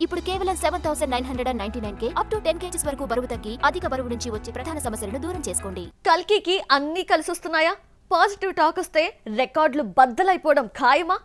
ఇప్పుడు కేవలం 7,999K up to 10 kgs వరకు బరువు తగ్గి అధిక బరువు నుంచి వచ్చే ప్రధాన సమస్యలను దూరం చేసుకోండి. కల్కికి అన్ని కలిసొస్తున్నాయా? పాజిటివ్ టాక్ వస్తే రికార్డులు బద్దలైపోవడం ఖాయమా?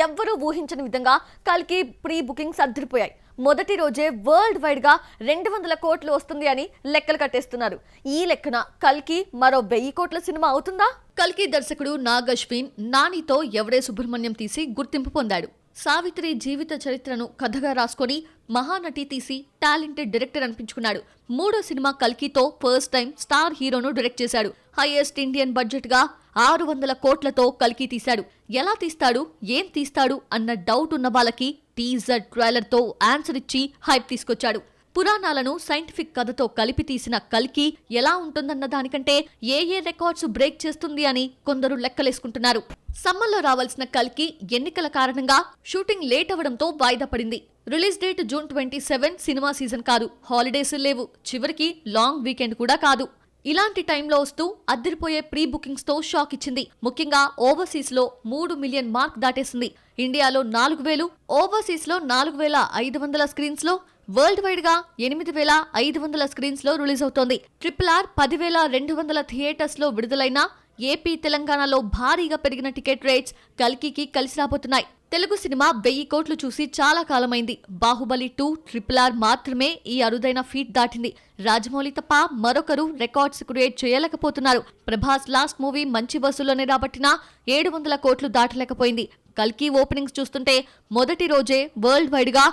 ఎవ్వరూ ఊహించని విధంగా కల్కి ప్రీ బుకింగ్స్ అదిరిపోయాయి. మొదటి రోజే వరల్డ్ వైడ్ గా 200 కోట్లు వస్తుంది అని లెక్కలు కట్టేస్తున్నారు. ఈ లెక్కన కల్కి మరో 1000 కోట్ల సినిమా అవుతుందా? కల్కి దర్శకుడు నాగ్ అశ్విన్ నానితో ఎవరే సుబ్రహ్మణ్యం తీసి గుర్తింపు పొందాడు. సావిత్రి జీవిత చరిత్రను కథగా రాసుకొని మహానటి తీసి టాలెంటెడ్ డైరెక్టర్ అనిపించుకున్నాడు. మూడో సినిమా కల్కితో ఫస్ట్ టైం స్టార్ హీరోను డైరెక్ట్ చేశాడు. హైయెస్ట్ ఇండియన్ బడ్జెట్ గా 600 కోట్లతో కల్కి తీశాడు. ఎలా తీస్తాడు, ఏం తీస్తాడు అన్న డౌట్ ఉన్న వాళ్ళకి టీజర్ ట్రైలర్ తో ఆన్సర్ ఇచ్చి హైప్ తీసుకొచ్చాడు. పురాణాలను సైంటిఫిక్ కథతో కలిపి తీసిన కల్కి ఎలా ఉంటుందన్న దానికంటే ఏ రికార్డ్స్ బ్రేక్ చేస్తుంది అని కొందరు లెక్కలేసుకుంటున్నారు. సమ్మర్లో రావాల్సిన కల్కి ఎన్నికల కారణంగా షూటింగ్ లేట్ అవడంతో వాయిదా పడింది. Release date June 27. Cinema season కాదు, హాలిడేస్ లేవు, చివరికి లాంగ్ వీకెండ్ కూడా కాదు. ఇలాంటి టైంలో వస్తూ అద్దరిపోయే ప్రీ బుకింగ్స్ తో షాక్ ఇచ్చింది. ముఖ్యంగా ఓవర్సీస్ లో 3 మిలియన్ మార్క్ దాటేసింది. ఇండియాలో 4,000, ఓవర్సీస్ లో 4,500 స్క్రీన్స్ లో, వరల్డ్ వైడ్ గా 8,500 స్క్రీన్స్ లో రిలీజ్ అవుతోంది. RRR 10,200 థియేటర్స్ లో విడుదలైన ఏపీ, తెలంగాణలో భారీగా పెరిగిన టికెట్ రేట్స్ కల్కికి కలిసి రాబోతున్నాయి. తెలుగు సినిమా 1000 కోట్లు చూసి చాలా కాలమైంది. బాహుబలి 2, RRR మాత్రమే ఈ అరుదైన ఫీట్ దాటింది. రాజమౌళి తప్ప మరొకరు రికార్డ్స్ క్రియేట్ చేయలేకపోతున్నారు. ప్రభాస్ లాస్ట్ మూవీ మంచి వసూళ్లనే రాబట్టినా 700 కోట్లు దాటలేకపోయింది. కల్కి ఓపెనింగ్స్ చూస్తుంటే మొదటి రోజే వరల్డ్ వైడ్ గా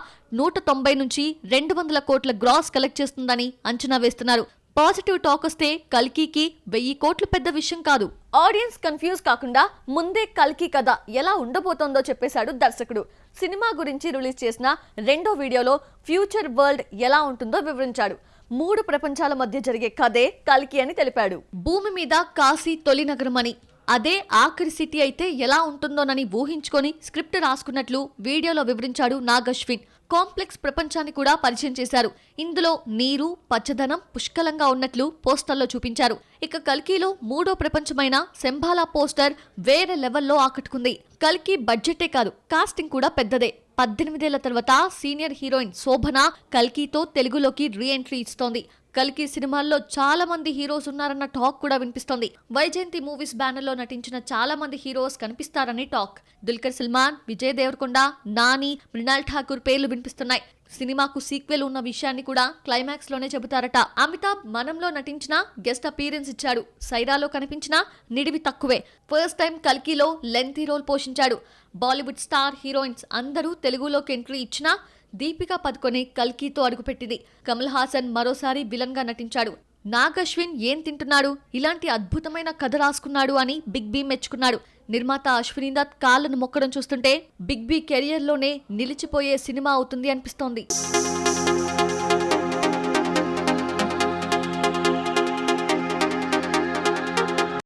190 నుంచి 200 కోట్ల గ్రాస్ కలెక్ట్ చేస్తుందని అంచనా వేస్తున్నారు. పాజిటివ్ టాక్ వస్తే కల్కికి 1000 కోట్లు పెద్ద విషయం కాదు. ఆడియన్స్ కన్ఫ్యూజ్ కాకుండా ముందే కల్కి కథ ఎలా ఉండబోతోందో చెప్పేశాడు దర్శకుడు. సినిమా గురించి రిలీజ్ చేసిన రెండో వీడియోలో ఫ్యూచర్ వరల్డ్ ఎలా ఉంటుందో వివరించాడు. 3 ప్రపంచాల మధ్య జరిగే కథే కల్కి అని తెలిపాడు. భూమి మీద కాశీ తొలి నగరం అని, అదే ఆఖరి సిటీ అయితే ఎలా ఉంటుందోనని ఊహించుకొని స్క్రిప్ట్ రాసుకున్నట్లు వీడియోలో వివరించాడు నాగ్ అశ్విన్. కాంప్లెక్స్ ప్రపంచాన్ని కూడా పరిచయం చేశారు. ఇందులో నీరు, పచ్చదనం పుష్కలంగా ఉన్నట్లు పోస్టర్లో చూపించారు. ఇక కల్కిలో మూడో ప్రపంచమైన శంబాలా పోస్టర్ వేరే లెవెల్లో ఆకట్టుకుంది. కల్కి బడ్జెటే కాదు, కాస్టింగ్ కూడా పెద్దదే. 18 ఏళ్ల తర్వాత సీనియర్ హీరోయిన్ శోభన కల్కితో తెలుగులోకి రీ ఎంట్రీ ఇస్తోంది. కల్కి సినిమాల్లో చాలా మంది హీరోస్ ఉన్నారన్న టాక్ కూడా వినిపిస్తోంది. వైజయంతి మూవీస్ బ్యానర్ లో నటించిన చాలా మంది హీరోస్ కనిపిస్తారని టాక్. దుల్కర్ సల్మాన్, విజయ్ దేవరకొండ, నాని, మృణాల్ ఠాకూర్ పేర్లు వినిపిస్తున్నాయి. సినిమాకు సీక్వెల్ ఉన్న విషయాన్ని కూడా క్లైమాక్స్ లోనే చెబుతారట. అమితాబ్ మనంలో నటించిన గెస్ట్ అపీరెన్స్ ఇచ్చాడు. సైరాలో కనిపించిన నిడివి తక్కువే. ఫస్ట్ టైం కల్కిలో లెంతీ రోల్ పోషించాడు. బాలీవుడ్ స్టార్ హీరోయిన్స్ అందరూ తెలుగులోకి ఎంట్రీ ఇచ్చినా దీపికా పదుకొనే కల్కితో అడుగుపెట్టింది. కమల్ హాసన్ మరోసారి విలన్ గా నటించాడు. నాగ్ అశ్విన్ ఏం తింటున్నాడు, ఇలాంటి అద్భుతమైన కథ రాసుకున్నాడు అని బిగ్ బీ మెచ్చుకున్నాడు. నిర్మాత అశ్విని దత్ కాళ్ళను మొక్కడం చూస్తుంటే బిగ్ బీ కెరియర్ లోనే నిలిచిపోయే సినిమా అవుతుంది అనిపిస్తోంది.